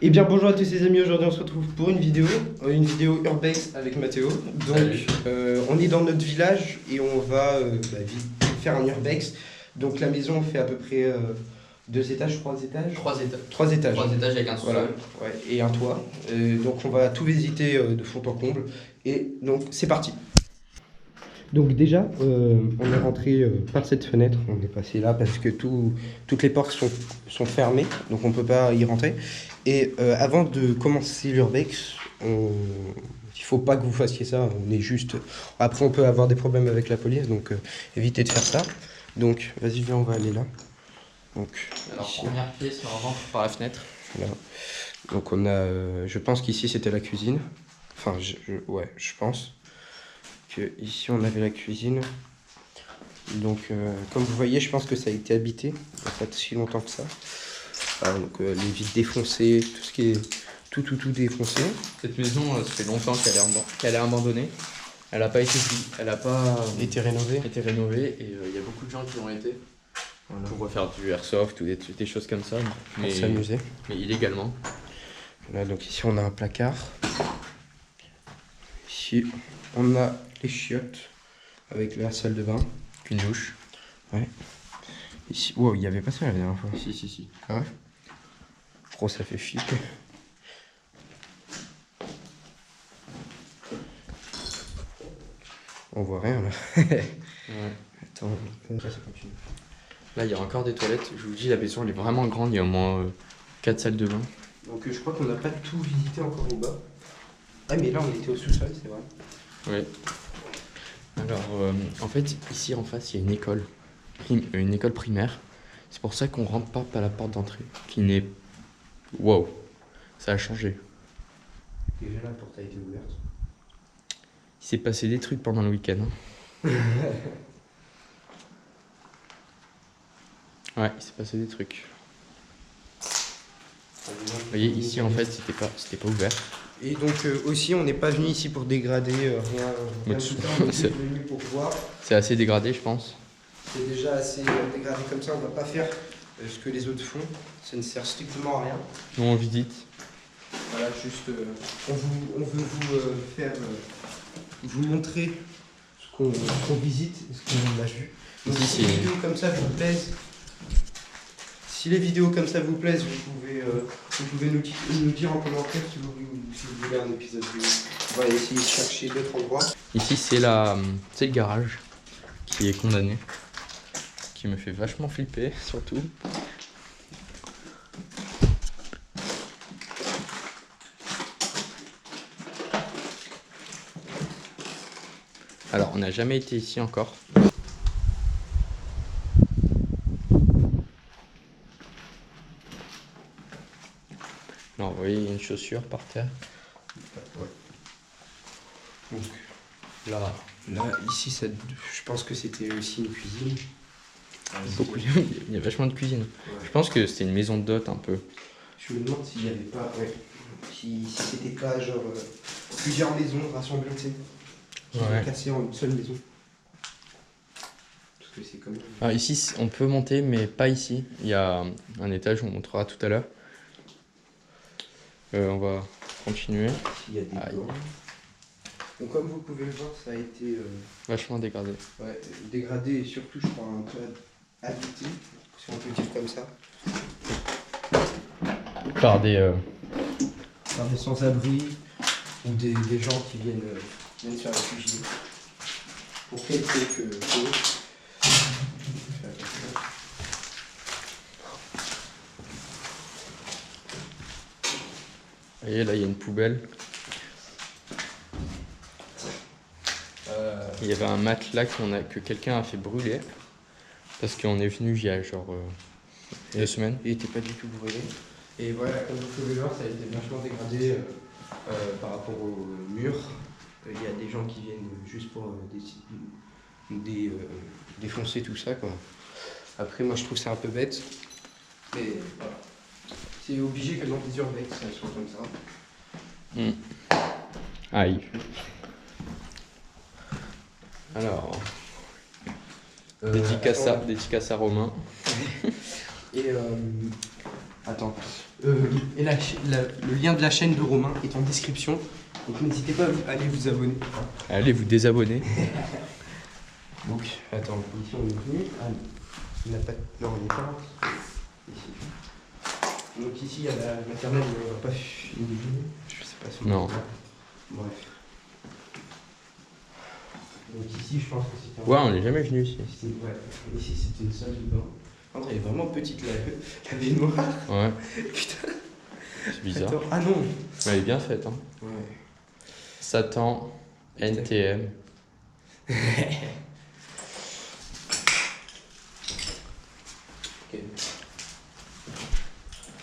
Eh bien bonjour à tous les amis, aujourd'hui on se retrouve pour une vidéo Urbex avec Mathéo. Donc on est dans notre village et on va faire un Urbex. Donc la maison fait à peu près 2 étages, 3 étages. 3 étages. 3 étages. 3 étages avec un sous-sol. Voilà, ouais, et un toit. Donc on va tout visiter de fond en comble. Et donc c'est parti. Donc déjà, on est rentré par cette fenêtre, on est passé là parce que toutes les portes sont fermées, donc on ne peut pas y rentrer. Et avant de commencer l'Urbex, il ne faut pas que vous fassiez ça, on est juste... Après on peut avoir des problèmes avec la police, donc évitez de faire ça. Donc vas-y, viens, on va aller là. Donc, alors ici. Première pièce, on rentre par la fenêtre. Voilà. Donc on a, je pense qu'ici c'était la cuisine, enfin ouais, je pense. Que ici on avait la cuisine, donc comme vous voyez, je pense que ça a été habité il n'y a pas si longtemps que ça. Voilà, donc les vitres défoncées, tout ce qui est tout défoncé. Cette maison, ça fait longtemps qu'elle est abandonnée. Elle n'a pas été elle a pas été rénové et il y a beaucoup de gens qui ont été pour faire du airsoft ou des choses comme ça, pour s'amuser, mais illégalement. Voilà, donc ici on a un placard, ici on a les chiottes avec la salle de bain, Une douche. ouais. Ici, wow, il n'y avait pas ça la dernière fois. Si. Ah ouais. Gros, ça fait flipper. On voit rien là. Ouais. Attends, ça continue. Là, il y a encore des toilettes. Je vous dis, la maison elle est vraiment grande. Il y a au moins 4 salles de bain. Donc je crois qu'on n'a pas tout visité encore en bas. Ah mais là on était au sous-sol, c'est vrai. Ouais. Alors, en fait, ici en face, il y a une école primaire. C'est pour ça qu'on rentre pas par la porte d'entrée, qui n'est... Wow, ça a changé. Déjà la porte a été ouverte. Il s'est passé des trucs pendant le week-end. Ouais, il s'est passé des trucs. Vous voyez, ici en fait, c'était pas ouvert. Et donc aussi, on n'est pas venu ici pour dégrader rien tout ça, on est venu pour voir. C'est assez dégradé, je pense. C'est déjà assez dégradé comme ça, on va pas faire ce que les autres font. Ça ne sert strictement à rien. Nous, on visite. Voilà, juste, on veut vous faire, vous montrer ce qu'on visite, ce qu'on a vu. Donc, Ici, si les vidéos comme ça vous plaisent, vous pouvez nous dire en commentaire si vous voulez un épisode 2. On va essayer de chercher d'autres endroits. Ici, c'est le garage qui est condamné, qui me fait vachement flipper, surtout. Alors, on n'a jamais été ici encore. Non, vous voyez, il y a une chaussure par terre. Ouais. Donc, Là, ici, je pense que c'était aussi une cuisine. beaucoup, il y a vachement de cuisine. Ouais. Je pense que c'était une maison de dot un peu. Je me demande s'il n'y avait pas, si c'était pas genre plusieurs maisons rassemblées, tu sais, qui sont cassées en une seule maison. Parce que c'est comme... Alors ici, on peut monter, mais pas ici. Il y a un étage, on montrera tout à l'heure. On va continuer. Il y a des bords. Donc comme vous pouvez le voir, ça a été Vachement dégradé. ouais, dégradé et surtout, je crois, un peu habité, si on peut dire comme ça. Par des... Par des sans-abri ou des gens qui viennent se faire réfugier. Pour quelques causes. Vous voyez, là, il y a une poubelle. Il y avait un matelas que quelqu'un a fait brûler. Parce qu'on est venu il y a genre 2 semaines. Il n'était pas du tout brûlé. Et voilà, comme vous pouvez le voir, ça a été vachement dégradé par rapport au mur. Il y a des gens qui viennent juste pour défoncer tout ça, quoi. Après, moi, je trouve ça un peu bête. Mais voilà. C'est obligé que dans les urbex, ça soit comme ça. Aïe. Alors, dédicace à Romain. Et attends, Et le lien de la chaîne de Romain est en description. Donc n'hésitez pas à aller vous abonner. Allez vous désabonner. Donc, attends, ici on est venu. Ah, il n'a pas. Non, on n'est pas. Ici. Donc ici il y a la maternelle, mais on va pas filmer. Je sais pas si on Non. peut. Bref. Donc ici je pense que c'était. Ouais, on n'est jamais venu ici. Ouais, ici c'était une salle de bain. Entre, elle est vraiment petite la baignoire. Ouais, Putain. c'est bizarre. Attends. Ah non. Elle est bien faite, hein. Ouais. Satan, NTM. Ok.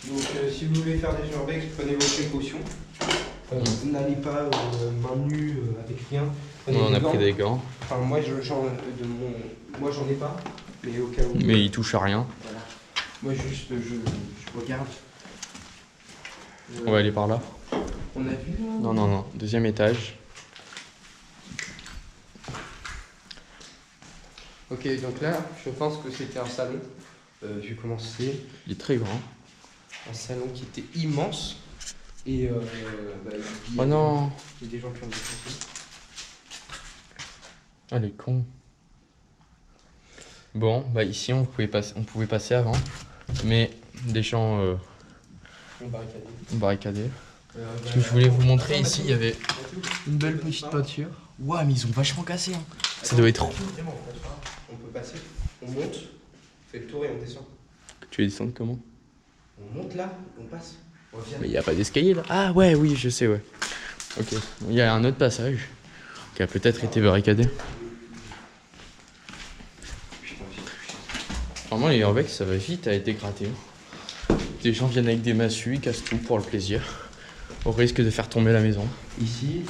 Donc si vous voulez faire des urbex, prenez vos précautions. N'allez pas main nue avec rien. Prenez On des a gants. pris des gants, Enfin moi j'en ai pas, mais au cas où. mais il touche à rien. Voilà. Moi juste je regarde. On va aller par là. On a vu là. Non, non, non. Deuxième étage. Ok, donc là, je pense que c'était un salon. Je vais commencer. Il est très grand. Un salon qui était immense. Et Oh non. il y a des gens qui ont défoncé. Ah, les cons. Bon, bah ici on pouvait passer avant, mais des gens On barricade. ont barricadé. Ce que je voulais vous montrer ici, il y avait une belle petite peinture. Ouah, mais ils ont vachement cassé. Hein. Ça doit être. On peut passer. On monte, on fait le tour et on descend. Tu veux descendre comment? On monte là, on passe. On revient. Mais il n'y a pas d'escalier là. Ah ouais, oui, je sais, ouais. Ok, il y a un autre passage qui a peut-être été barricadé. Vraiment, les urbex, ça va vite à être dégradé. Des gens viennent avec des massues, ils cassent tout pour le plaisir, au risque de faire tomber la maison. Ici.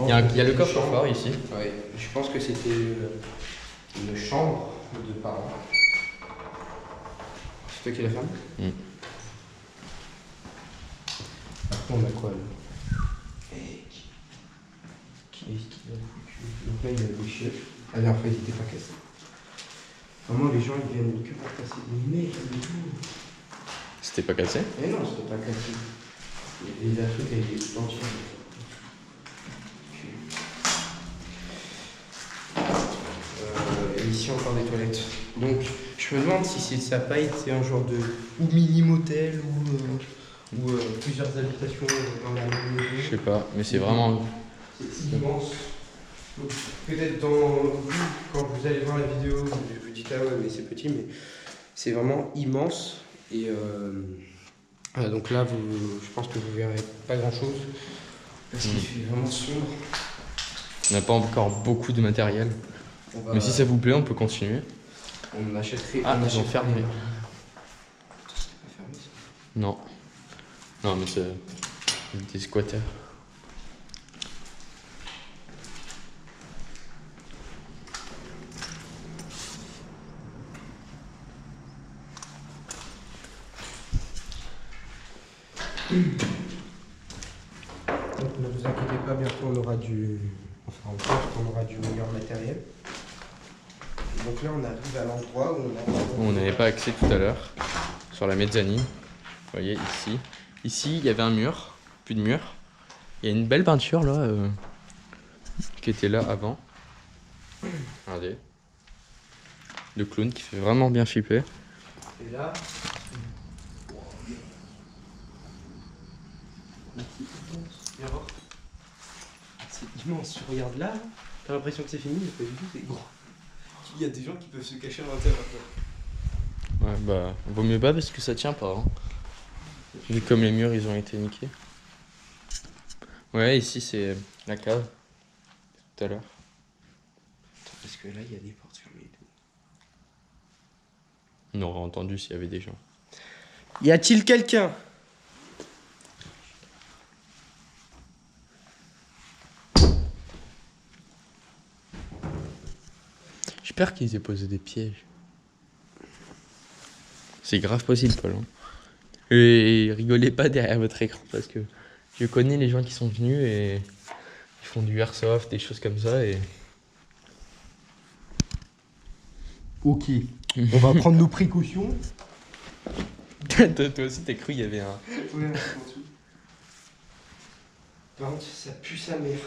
Il y a le coffre-fort ici. Ouais, je pense que c'était une chambre de parents. C'est toi qui l'as fermé? Après, on a quoi là? Qui est-ce qui l'a foutu? Donc là, il y a le boucher. La dernière fois, il n'était pas cassé. Vraiment, les gens ils viennent que pour casser. Mais mec, il est tout. C'était pas cassé? Mais non, c'était pas cassé. Et la truc, elle est entière. Et ici, encore des toilettes. Donc, je me demande si ça n'a pas été un genre de. Ou mini-motel, ou plusieurs habitations dans la même maison. Je sais pas, mais c'est vraiment. C'est immense. Donc, peut-être quand vous allez voir la vidéo, vous dites ah ouais mais c'est petit, mais c'est vraiment immense. Et donc là, je pense que vous verrez pas grand chose parce qu'il fait vraiment sombre. On n'a pas encore beaucoup de matériel. Mais si ça vous plaît, on peut continuer. On achèterait. Ah, on ils ont achèterait- fermé. C'était pas fermé ça. Non. Non, mais c'est des squatters. Donc ne vous inquiétez pas, bientôt on aura on aura du meilleur matériel. Et donc là on arrive à l'endroit où On n'avait pas accès tout à l'heure sur la mezzanine. Vous voyez ici. Ici, il y avait un mur, plus de mur. Il y a une belle peinture là qui était là avant. Regardez. Le clown qui fait vraiment bien flipper. Et là, c'est immense. Tu regardes là, t'as l'impression que c'est fini, mais pas du tout, c'est gros. Il y a des gens qui peuvent se cacher à l'intérieur. Ouais, bah, vaut mieux pas parce que ça tient pas. Hein. Vu comme les murs ils ont été niqués. Ouais, ici c'est la cave. Tout à l'heure. Parce que là, il y a des portes fermées et tout. On aurait entendu s'il y avait des gens. Y a-t-il quelqu'un? J'espère qu'ils aient posé des pièges. C'est grave possible, Paul. Hein. Et rigolez pas derrière votre écran parce que je connais les gens qui sont venus et ils font du airsoft, des choses comme ça et. Ok. On va prendre nos précautions. Toi aussi, t'as cru qu'il y avait un. Ouais, en dessous. Par contre, ça pue sa mère.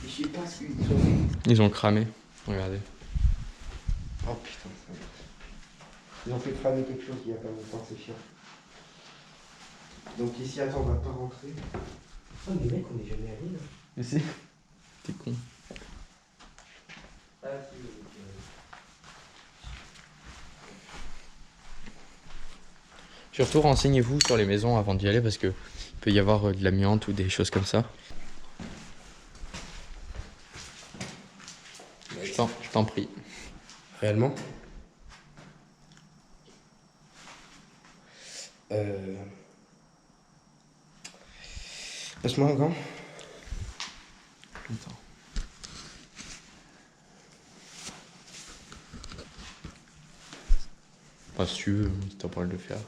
Et je sais pas ce qu'ils ont fait. Ils ont cramé. Regardez. Oh putain, ça va. Ils ont fait cramer quelque chose il y a pas longtemps, c'est chiant. Donc ici, attends, on va pas rentrer. Oh mais mec, on est jamais allé là. Mais c'est. T'es con. Ah si, Surtout, renseignez-vous sur les maisons avant d'y aller parce que il peut y avoir de l'amiante ou des choses comme ça. Je t'en prie. Réellement Passe-moi un gant. Attends. Enfin, si tu veux, si t'as pas le faire.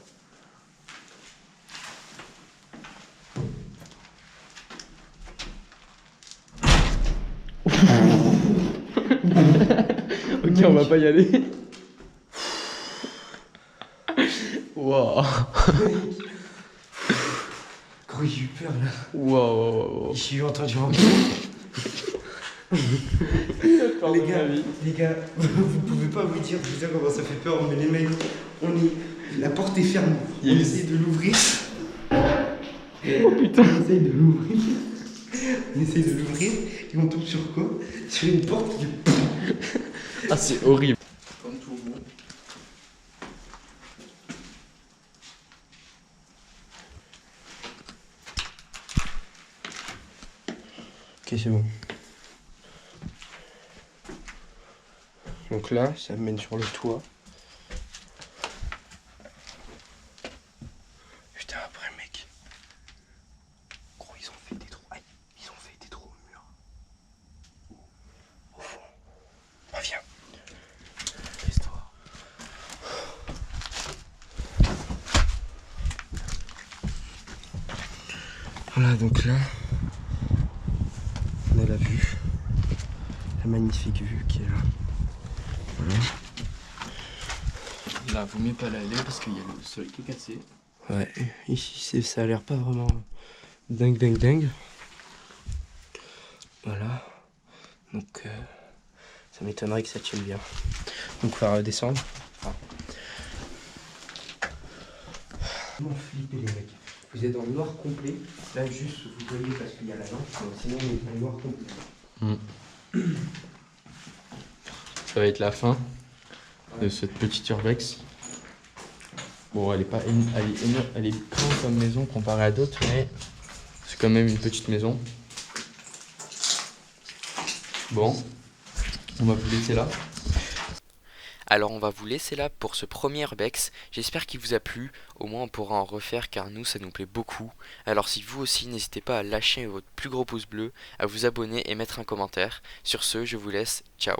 Ok, on va pas y aller. Wow. Gros, j'ai eu peur là. Wow. J'ai entendu un Les les gars, vous pouvez pas vous dire putain comment ça fait peur, mais les mecs, la porte est fermée. Il y a On eu- essaie de l'ouvrir. Oh putain. On essaie de l'ouvrir. On essaie de l'ouvrir et on tombe sur quoi? Sur une porte qui. Ah, c'est horrible. Comme tout vous. Ok, c'est bon. Donc là, ça me mène sur le toit. Putain, après, mec. Gros, ils ont fait des trous. Aïe, ils ont fait des trous au mur. Au fond. Ah, viens. Laisse-toi. Voilà, donc là, on a la vue. La magnifique vue qui est là. Voilà. Là, vaut mieux pas l'aller parce qu'il y a le soleil qui est cassé. Ouais, ici ça a l'air pas vraiment dingue. Voilà. Donc ça m'étonnerait que ça tienne bien. Donc on va redescendre. Comment flipper les mecs? Vous êtes dans le noir complet. Là juste vous voyez parce qu'il y a la lampe. Sinon on est dans le noir complet. Ça va être la fin de cette petite urbex. Bon, elle est pas elle est grande comme maison comparée à d'autres, mais c'est quand même une petite maison. Bon, on va vous laisser là. Alors on va vous laisser là pour ce premier urbex. J'espère qu'il vous a plu. Au moins on pourra en refaire car nous ça nous plaît beaucoup. Alors si vous aussi, n'hésitez pas à lâcher votre plus gros pouce bleu, à vous abonner et mettre un commentaire. Sur ce, je vous laisse. Ciao.